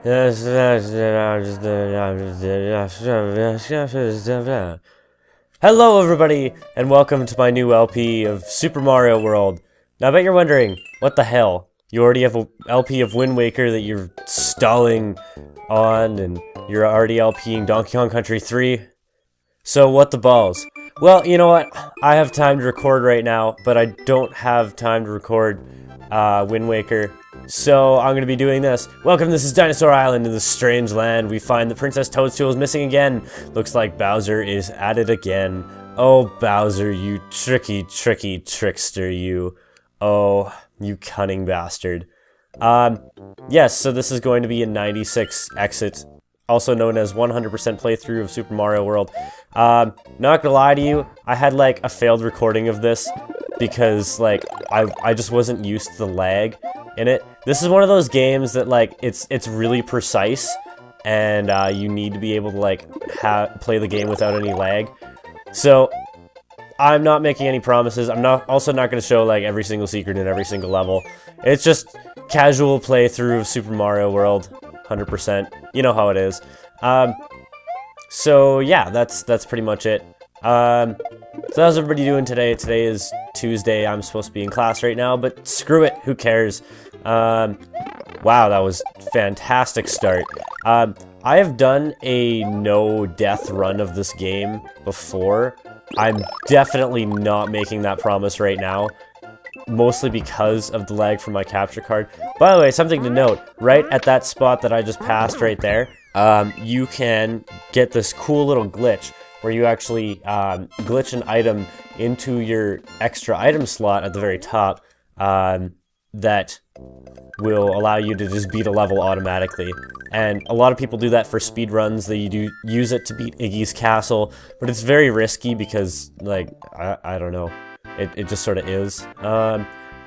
Hello everybody, and welcome to my new LP of Super Mario World. Now I bet you're wondering, what the hell? You already have a LP of Wind Waker that you're stalling on, and you're already LPing Donkey Kong Country 3? So what the balls? Well, you know what? I have time to record right now, but I don't have time to record Wind Waker. So I'm going to be doing this. Welcome, this is Dinosaur Island in this strange land. We find the Princess Toadstool is missing again. Looks like Bowser is at it again. Oh, Bowser, you tricky, tricky trickster, you. Oh, you cunning bastard. Yes, so this is going to be a 96 exit, also known as 100% playthrough of Super Mario World. Not gonna lie to you, I had like a failed recording of this because like I just wasn't used to the lag in it. This is one of those games that like it's really precise, and you need to be able to like play the game without any lag. So I'm not making any promises. I'm also not going to show like every single secret in every single level. It's just casual playthrough of Super Mario World, 100%. You know how it is. So yeah, that's pretty much it. So how's everybody doing today? Today is Tuesday. I'm supposed to be in class right now, but screw it. Who cares? Wow, that was a fantastic start. I have done a no-death run of this game before. I'm definitely not making that promise right now, mostly because of the lag from my capture card. By the way, something to note, right at that spot that I just passed right there, you can get this cool little glitch where you actually glitch an item into your extra item slot at the very top that will allow you to just beat a level automatically. And a lot of people do that for speed runs. They do use it to beat Iggy's Castle, but it's very risky because, like, I don't know, it just sort of is.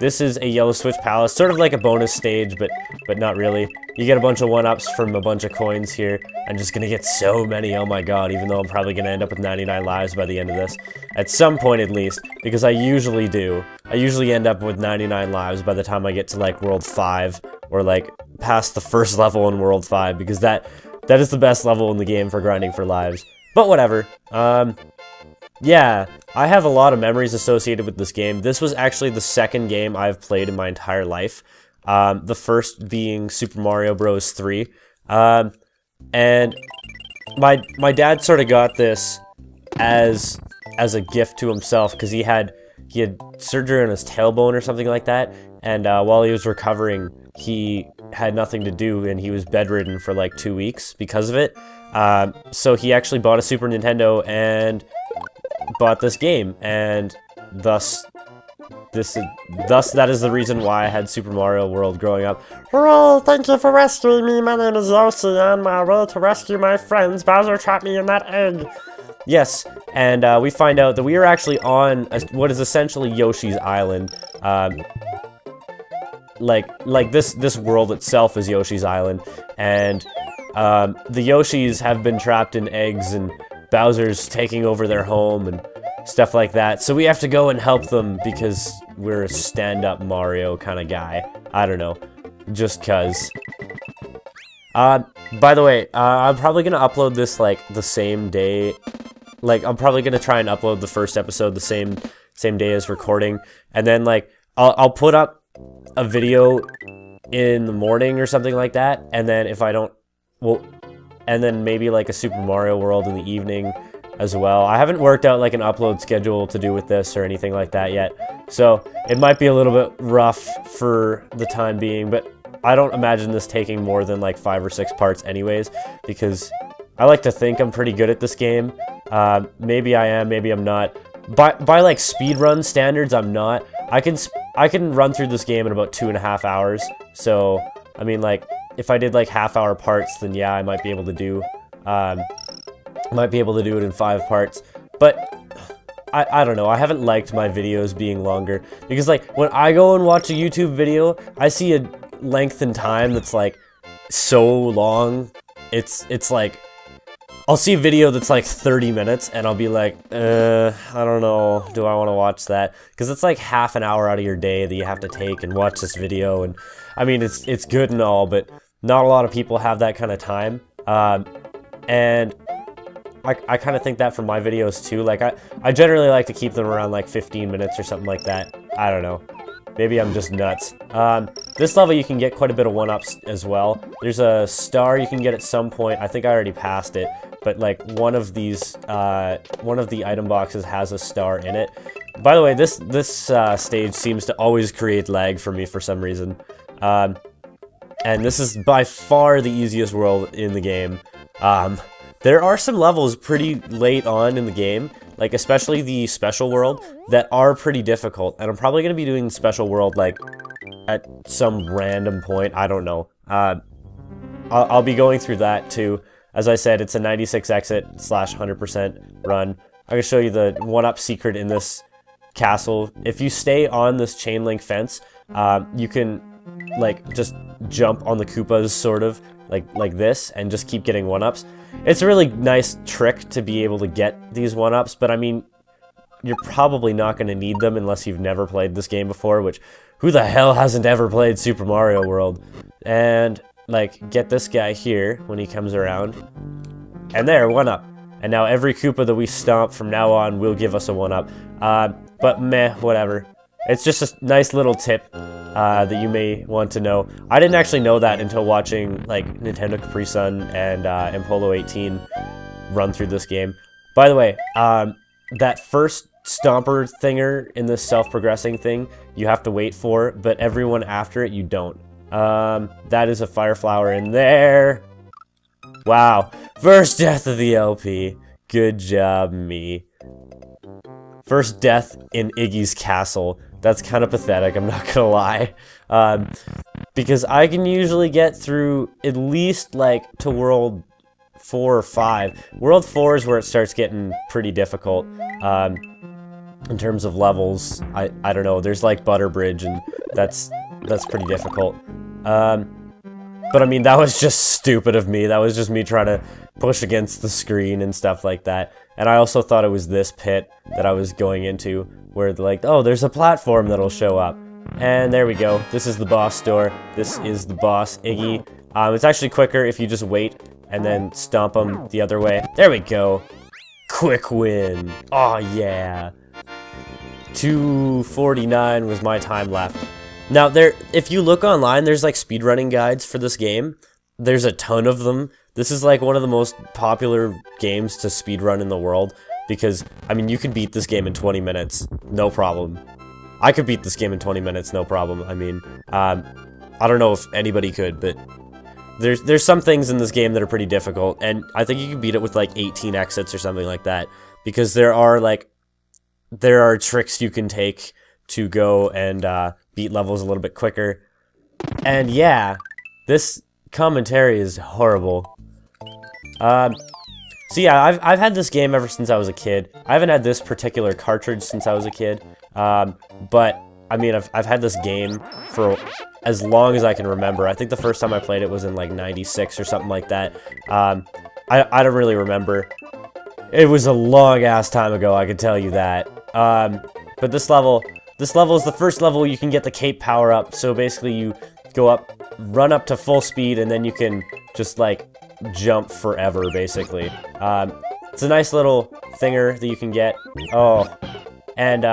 This is a Yellow Switch Palace, sort of like a bonus stage, but not really. You get a bunch of 1-ups from a bunch of coins here. I'm just gonna get so many, oh my god, even though I'm probably gonna end up with 99 lives by the end of this. At some point at least, because I usually do. I usually end up with 99 lives by the time I get to like World 5, or like past the first level in World 5, because that is the best level in the game for grinding for lives. But whatever. Yeah, I have a lot of memories associated with this game. This was actually the second game I've played in my entire life. The first being Super Mario Bros. 3. And my dad sort of got this as a gift to himself, because he had surgery on his tailbone or something like that, and while he was recovering, he had nothing to do, and he was bedridden for like 2 weeks because of it. So he actually bought a Super Nintendo and bought this game, and thus that is the reason why I had Super Mario World growing up. Hooray, thank you for rescuing me. My name is Yoshi, and my way to rescue my friends. Bowser trapped me in that egg. Yes, and we find out that we are actually on what is essentially Yoshi's Island. Like this world itself is Yoshi's Island, and the Yoshis have been trapped in eggs, and Bowser's taking over their home and stuff like that. So we have to go and help them because we're a stand-up Mario kind of guy. I don't know, just cuz. By the way, I'm probably gonna upload this like the same day. Like, I'm probably gonna try and upload the first episode the same day as recording, and then like I'll put up a video in the morning or something like that, and then if I don't, well, and then maybe like a Super Mario World in the evening as well. I haven't worked out like an upload schedule to do with this or anything like that yet, so it might be a little bit rough for the time being, but I don't imagine this taking more than like 5 or 6 parts anyways, because I like to think I'm pretty good at this game. Maybe I am, maybe I'm not. By like speedrun standards, I'm not. I can run through this game in about 2.5 hours, so I mean, like, if I did like half-hour parts, then yeah, I might be able to do it in 5 parts. But I don't know, I haven't liked my videos being longer, because like when I go and watch a YouTube video, I see a length in time that's like so long. It's like I'll see a video that's like 30 minutes and I'll be like, I don't know, do I want to watch that? Because it's like half an hour out of your day that you have to take and watch this video, and I mean, it's good and all, but Not a lot of people have that kind of time. And I kind of think that for my videos too. Like, I generally like to keep them around like 15 minutes or something like that. I don't know. Maybe I'm just nuts. This level you can get quite a bit of 1-ups as well. There's a star you can get at some point. I think I already passed it. But like one of these, one of the item boxes has a star in it. By the way, this stage seems to always create lag for me for some reason. And this is by far the easiest world in the game. There are some levels pretty late on in the game, like especially the special world, that are pretty difficult. And I'm probably going to be doing the special world like at some random point. I don't know. I'll be going through that too. As I said, it's a 96 exit / 100% run. I'm going to show you the 1-up secret in this castle. If you stay on this chain link fence, you can like just jump on the Koopas sort of like this and just keep getting 1-ups. It's a really nice trick to be able to get these 1-ups, but I mean, you're probably not going to need them unless you've never played this game before, which who the hell hasn't ever played Super Mario World? And like get this guy here when he comes around, and there, 1-up. And now every Koopa that we stomp from now on will give us a 1-up. But meh, whatever. It's just a nice little tip that you may want to know. I didn't actually know that until watching like Nintendo Capri Sun and Impolo 18 run through this game. By the way, that first stomper thinger in this self-progressing thing, you have to wait for, but everyone after it, you don't. That is a fire flower in there. Wow. First death of the LP. Good job, me. First death in Iggy's castle. That's kind of pathetic, I'm not gonna lie. Because I can usually get through at least like to World 4 or 5. World 4 is where it starts getting pretty difficult. In terms of levels, I don't know. There's like Butter Bridge, and that's pretty difficult. But I mean, that was just stupid of me. That was just me trying to push against the screen and stuff like that. And I also thought it was this pit that I was going into, where like, oh, there's a platform that'll show up. And there we go. This is the boss door. This is the boss, Iggy. It's actually quicker if you just wait and then stomp him the other way. There we go. Quick win. Oh, yeah. 2:49 was my time left. Now, if you look online, there's like speedrunning guides for this game. There's a ton of them. This is like one of the most popular games to speedrun in the world because, I mean, you could beat this game in 20 minutes, no problem. I could beat this game in 20 minutes, no problem. I mean, I don't know if anybody could, but there's some things in this game that are pretty difficult, and I think you can beat it with like 18 exits or something like that, because there are tricks you can take to go and beat levels a little bit quicker. And yeah, this commentary is horrible. So yeah, I've had this game ever since I was a kid. I haven't had this particular cartridge since I was a kid, but I mean, I've had this game for as long as I can remember. I think the first time I played it was in like 96 or something like that. I don't really remember. It was a long ass time ago, I can tell you that. But this level is the first level you can get the cape power up. So basically you go up, run up to full speed, and then you can just like jump forever, basically. It's a nice little thinger that you can get. Oh, and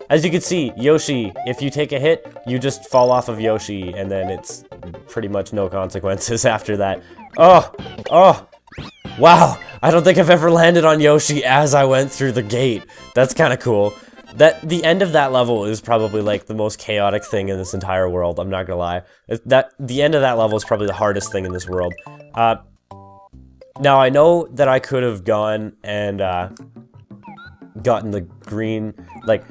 as you can see, Yoshi, if you take a hit, you just fall off of Yoshi, and then it's pretty much no consequences after that. Oh, wow, I don't think I've ever landed on Yoshi as I went through the gate. That's kind of cool. The end of that level is probably like the most chaotic thing in this entire world, I'm not gonna lie. The end of that level is probably the hardest thing in this world. Now I know that I could have gone and gotten the green, like,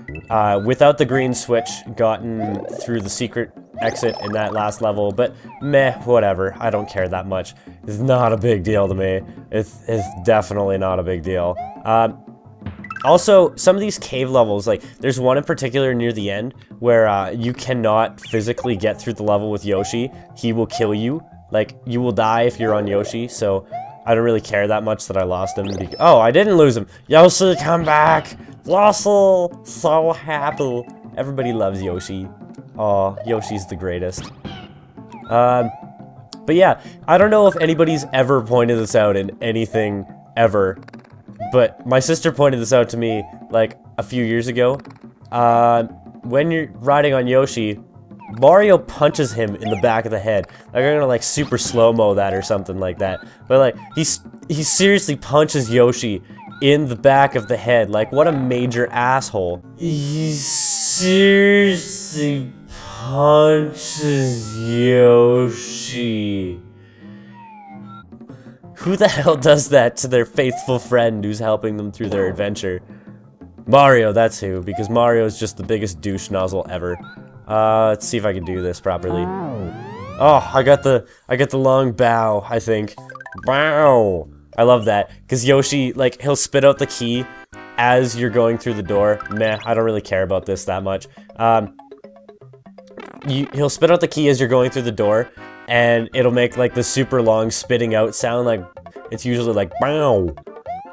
without the green switch, gotten through the secret exit in that last level, but meh, whatever, I don't care that much. It's not a big deal to me. It's definitely not a big deal. Also, some of these cave levels, like, there's one in particular near the end where you cannot physically get through the level with Yoshi. He will kill you. Like, you will die if you're on Yoshi, so I don't really care that much that I lost him. Oh, I didn't lose him. Yoshi, come back! Yoshi! So happy. Everybody loves Yoshi. Aw, Yoshi's the greatest. But yeah, I don't know if anybody's ever pointed this out in anything ever, but my sister pointed this out to me like a few years ago. When you're riding on Yoshi, Mario punches him in the back of the head. Like, I'm gonna like super slow-mo that or something like that. But like, he seriously punches Yoshi in the back of the head. Like, what a major asshole. He seriously punches Yoshi. Who the hell does that to their faithful friend who's helping them through their adventure? Mario, that's who, because Mario is just the biggest douche nozzle ever. Let's see if I can do this properly. Oh, I got the long bow, I think. Bow. I love that, because Yoshi, like, he'll spit out the key as you're going through the door. Meh, I don't really care about this that much. He'll spit out the key as you're going through the door, and it'll make, like, the super long spitting out sound, like, it's usually like, bow.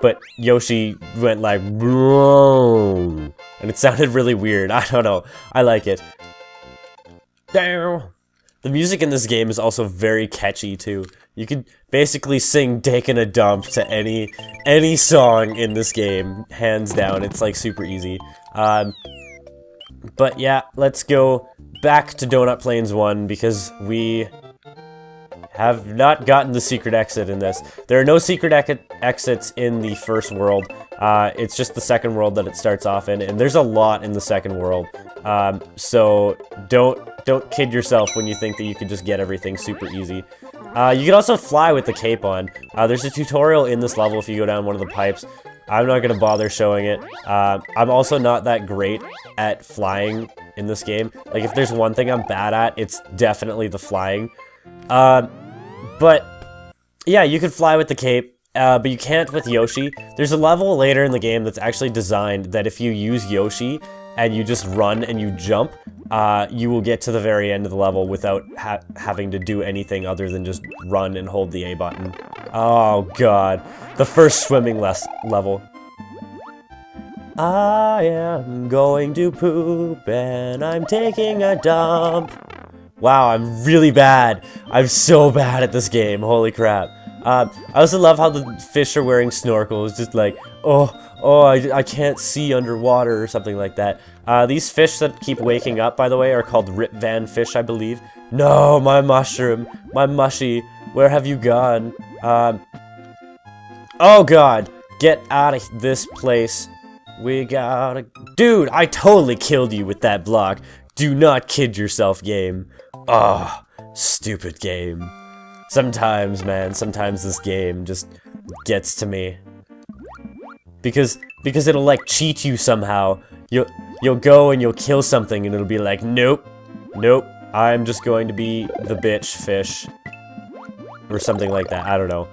But Yoshi went like, bro, and it sounded really weird. I don't know. I like it. The music in this game is also very catchy too. You could basically sing "Taking a Dump" to any song in this game, hands down. It's like super easy. But yeah, let's go back to Donut Plains 1 because we have not gotten the secret exit in this. There are no secret exits in the first world. It's just the second world that it starts off in, and there's a lot in the second world. So don't kid yourself when you think that you can just get everything super easy. You can also fly with the cape on. There's a tutorial in this level if you go down one of the pipes. I'm not gonna bother showing it. I'm also not that great at flying in this game. Like, if there's one thing I'm bad at, it's definitely the flying. But yeah, you can fly with the cape, but you can't with Yoshi. There's a level later in the game that's actually designed that if you use Yoshi and you just run and you jump, you will get to the very end of the level without having to do anything other than just run and hold the A button. Oh god, the first swimming level. I am going to poop and I'm taking a dump. Wow, I'm really bad. I'm so bad at this game. Holy crap. I also love how the fish are wearing snorkels. Just like, I can't see underwater or something like that. These fish that keep waking up, by the way, are called Rip Van fish, I believe. No, my mushroom. My mushy. Where have you gone? Oh god. Get out of this place. We gotta... Dude, I totally killed you with that block. Do not kid yourself, game. Oh, stupid game. Sometimes, man, sometimes this game just gets to me. Because it'll like cheat you somehow. You'll go and you'll kill something and it'll be like, nope, I'm just going to be the bitch fish. Or something like that, I don't know.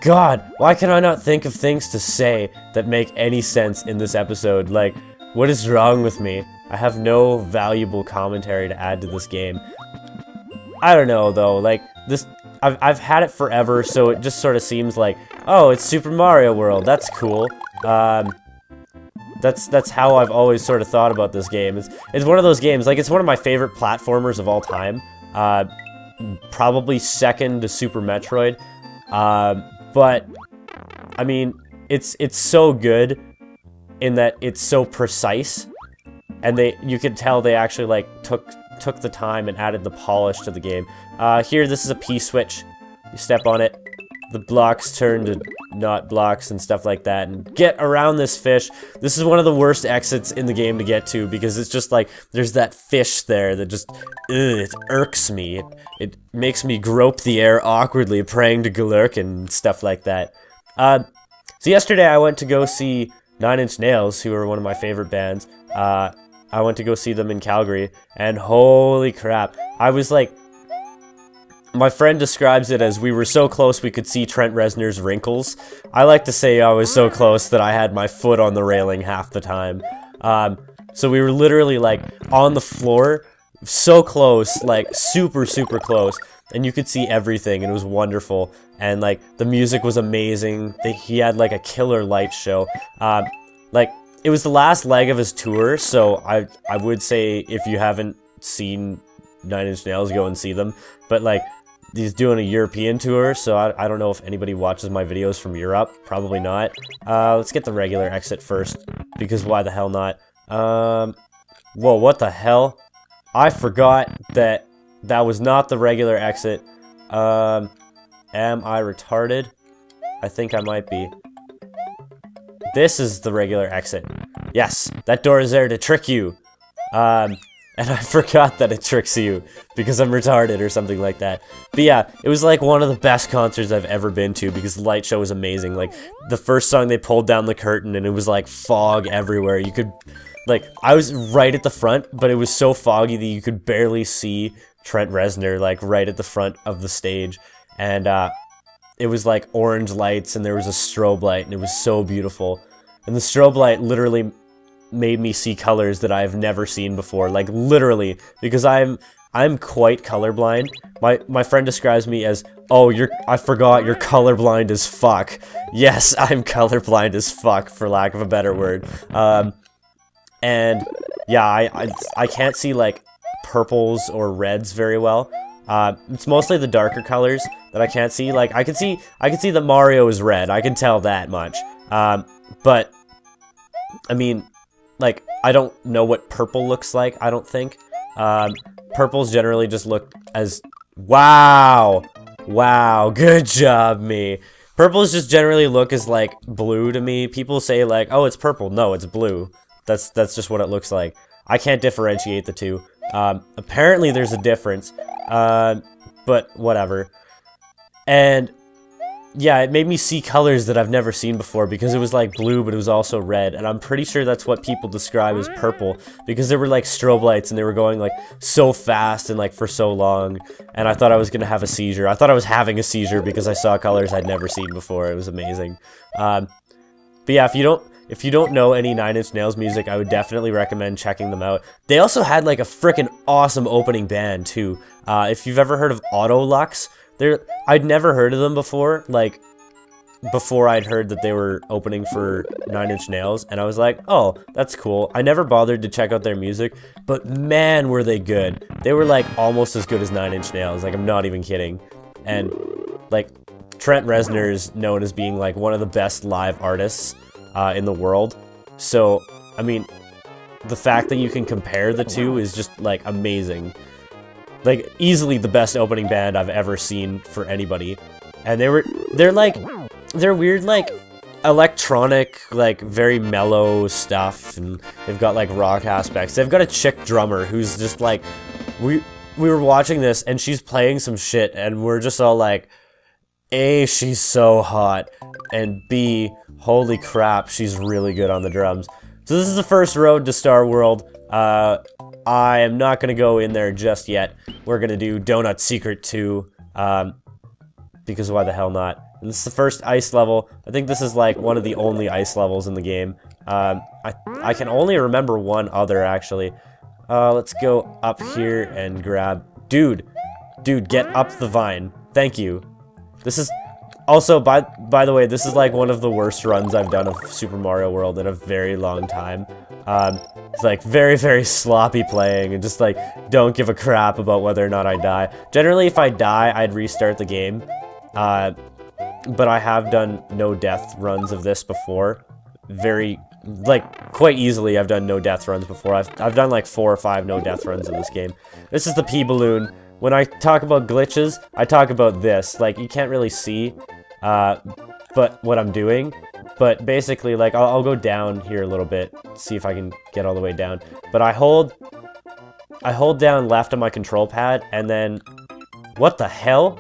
God, why can I not think of things to say that make any sense in this episode? Like, what is wrong with me? I have no valuable commentary to add to this game. I don't know though, like this I've had it forever, so it just sort of seems like, oh, it's Super Mario World. That's cool. That's how I've always sort of thought about this game. It's one of those games, like it's one of my favorite platformers of all time. Probably second to Super Metroid. But I mean, it's so good in that it's so precise. And you could tell they actually like took the time and added the polish to the game. Here, this is a P-switch. You step on it, the blocks turn to not blocks and stuff like that, and get around this fish. This is one of the worst exits in the game to get to because it's just like there's that fish there that just it irks me. It makes me grope the air awkwardly, praying to Gulurk and stuff like that. So yesterday I went to go see Nine Inch Nails, who are one of my favorite bands. I went to go see them in Calgary, and holy crap, I was like, my friend describes it as we were so close we could see Trent Reznor's wrinkles. I like to say I was so close that I had my foot on the railing half the time. So we were literally like on the floor, so close, like super close, and you could see everything, and it was wonderful. And like the music was amazing. He had like a killer light show. Like, it was the last leg of his tour, so I would say if you haven't seen Nine Inch Nails, go and see them. But like, he's doing a European tour, so I don't know if anybody watches my videos from Europe. Probably not. Let's get the regular exit first, because why the hell not? Whoa, what the hell? I forgot that was not the regular exit. Am I retarded? I think I might be. This is the regular exit. Yes, that door is there to trick you. And I forgot that it tricks you because I'm retarded or something like that. But yeah, it was like one of the best concerts I've ever been to because the light show was amazing. Like, the first song they pulled down the curtain and it was like fog everywhere. You could, like, I was right at the front, but it was so foggy that you could barely see Trent Reznor, like, right at the front of the stage. And it was like orange lights and there was a strobe light and it was so beautiful. And the strobe light literally made me see colors that I've never seen before, like literally, because I'm quite colorblind. My friend describes me as, oh, I forgot you're colorblind as fuck. Yes, I'm colorblind as fuck, for lack of a better word. And yeah, I can't see like purples or reds very well. It's mostly the darker colors that I can't see. Like I can see that Mario is red. I can tell that much. But I mean, like, I don't know what purple looks like, I don't think. Purples generally just look as... Wow! Wow, good job, me. Purples just generally look as, like, blue to me. People say, like, oh, it's purple. No, it's blue. That's just what it looks like. I can't differentiate the two. Apparently there's a difference. But whatever. And... yeah, it made me see colors that I've never seen before because it was like blue, but it was also red. And I'm pretty sure that's what people describe as purple because there were like strobe lights and they were going like so fast and like for so long. And I thought I was going to have a seizure. I thought I was having a seizure because I saw colors I'd never seen before. It was amazing. But yeah, if you don't know any Nine Inch Nails music, I would definitely recommend checking them out. They also had like a freaking awesome opening band too. If you've ever heard of Autolux, I'd never heard of them before, like, before I'd heard that they were opening for Nine Inch Nails, and I was like, oh, that's cool. I never bothered to check out their music, but man, were they good. They were, like, almost as good as Nine Inch Nails, like, I'm not even kidding. And, like, Trent Reznor is known as being, like, one of the best live artists in the world, so, I mean, the fact that you can compare the two is just, like, amazing. Like, easily the best opening band I've ever seen for anybody. And they're weird, like, electronic, like, very mellow stuff, and they've got, like, rock aspects. They've got a chick drummer who's just, like, we were watching this, and she's playing some shit, and we're just all like, A, she's so hot, and B, holy crap, she's really good on the drums. So this is the first road to Star World. I am not going to go in there just yet. We're going to do Donut Secret 2, because why the hell not? And this is the first ice level. I think this is like one of the only ice levels in the game. I can only remember one other, actually. Let's go up here and grab... Dude, get up the vine. Thank you. This is... Also, by the way, this is like one of the worst runs I've done of Super Mario World in a very long time. It's like very, very sloppy playing and just like don't give a crap about whether or not I die. Generally, if I die, I'd restart the game. But I have done no death runs of this before. Quite easily I've done no death runs before. I've done like 4 or 5 no death runs in this game. This is the P-Balloon. When I talk about glitches, I talk about this. Like, you can't really see but what I'm doing. But basically, like, I'll go down here a little bit, see if I can get all the way down. But I hold down left on my control pad, and then... What the hell?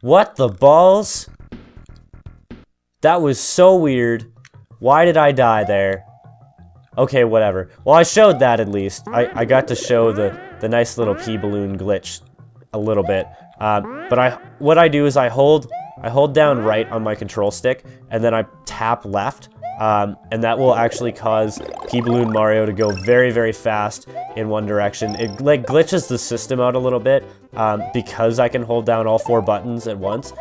What the balls? That was so weird. Why did I die there? Okay, whatever. Well, I showed that at least. I got to show the nice little P-Balloon glitch a little bit. But what I do is I hold down right on my control stick, and then I tap left, and that will actually cause P-Balloon Mario to go very, very fast in one direction. It like glitches the system out a little bit, because I can hold down all 4 buttons at once.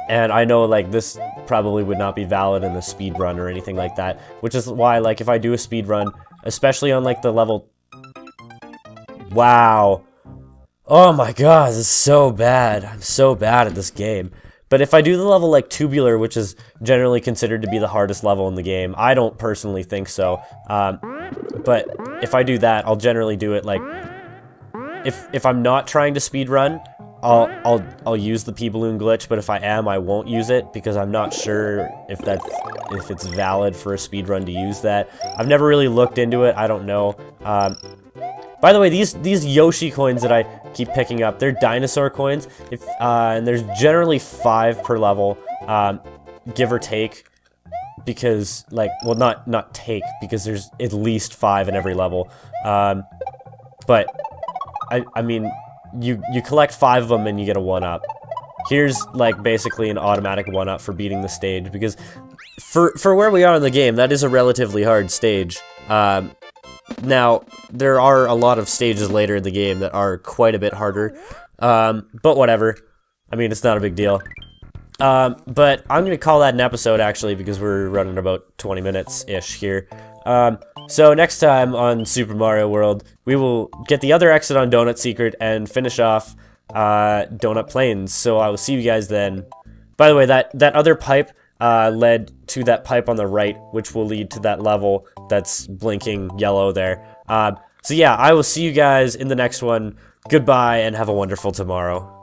And I know like this probably would not be valid in a speed run or anything like that, which is why like if I do a speed run, especially on like the level... Wow. Oh my god, this is so bad. I'm so bad at this game. But if I do the level like Tubular, which is generally considered to be the hardest level in the game, I don't personally think so. But if I do that, I'll generally do it like if I'm not trying to speed run, I'll use the P-balloon glitch. But if I am, I won't use it because I'm not sure if it's valid for a speed run to use that. I've never really looked into it. I don't know. By the way, these Yoshi coins that I keep picking up, they're dinosaur coins. And there's generally 5 per level, give or take, because like, well, not take, because there's at least 5 in every level. But I mean, you collect 5 of them and you get a 1-up. Here's like basically an automatic 1-up for beating the stage, because for where we are in the game, that is a relatively hard stage. Now, there are a lot of stages later in the game that are quite a bit harder, but whatever. I mean, it's not a big deal. But I'm going to call that an episode, actually, because we're running about 20 minutes-ish here. So next time on Super Mario World, we will get the other exit on Donut Secret and finish off Donut Plains. So I will see you guys then. By the way, that other pipe led to that pipe on the right, which will lead to that level that's blinking yellow there. So yeah, I will see you guys in the next one. Goodbye, and have a wonderful tomorrow.